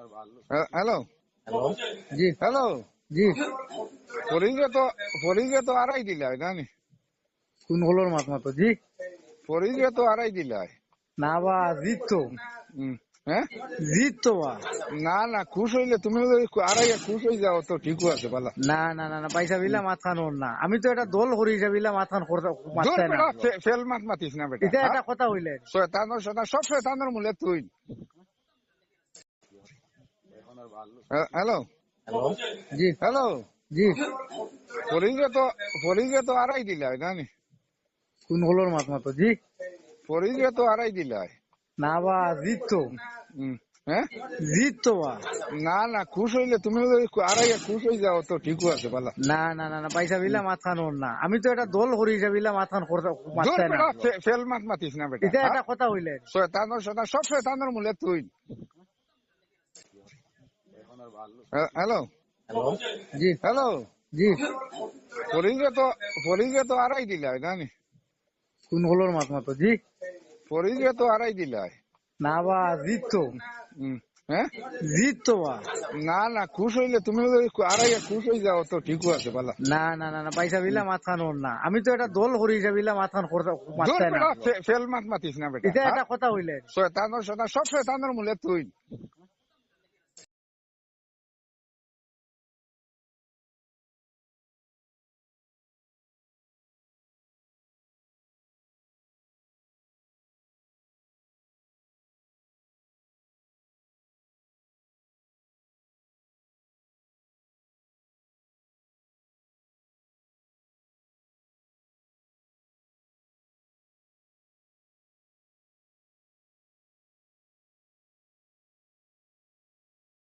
hello hello জি hello জি ফরিজে তো আড়াই দিলাই জানি কোন হলোর মাত মতো জি ফরিজে তো আড়াই দিলাই না বা জিত তো হ্যাঁ জিত তো বা না না খুশ হইলে তুমি যদি আড়াইয়া খুশ হয়ে যাও তো ঠিকই আছে বলা না না না না পয়সা বিলা মাত খান ওর না আমি তো এটা দল করি হিসাবিলা মাত খান করতে মাত দূর চাই না বেটা ফেল মাত মাতিস না বেটা এটা এটা কথা হইলে শয়তানোর শয়তান সব শয়তানের মূলে তুই হ্যালো হ্যালো জি হ্যালো জি ফরিজে তো আড়াই দিলাই জানি কোন হলোর মাত মতো জি ফরিজে তো আড়াই দিলাই না বা জিত তো হ্যাঁ জিত তো বা না না খুশ হইলে তুমি যদি আড়াইয়া খুশ হয়ে যাও তো ঠিকই আছে বলা না না না না পয়সা বিলা মাত খান ওর না আমি তো এটা দল করি হিসাবিলা মাত খান করতে মাত দূর চাই না বেটা ফেল মাত মাতিস না বেটা এটা এটা কথা হইলে শয়তানোর শয়তান সব শয়তানের মূলে তুই হ্যালো হ্যালো জি হ্যালো জি ফরিজে তো আড়াই দিলাই জানি কোন হলোর মাত মতো জি ফরিজে তো আড়াই দিলাই না বা জিত তো হ্যাঁ জিত তো বা না না খুশ হইলে তুমি যদি আড়াইয়া খুশ হয়ে যাও তো ঠিকই আছে বলা না না না না পয়সা বিলা মাত খান ওর না আমি তো এটা দল করি হিসাবিলা মাত খান করতে মাত দূর চাই না বেটা ফেল মাত মাতিস না বেটা এটা এটা কথা হইলে শয়তানোর শয়তান সব শয়তানের মূলে তুই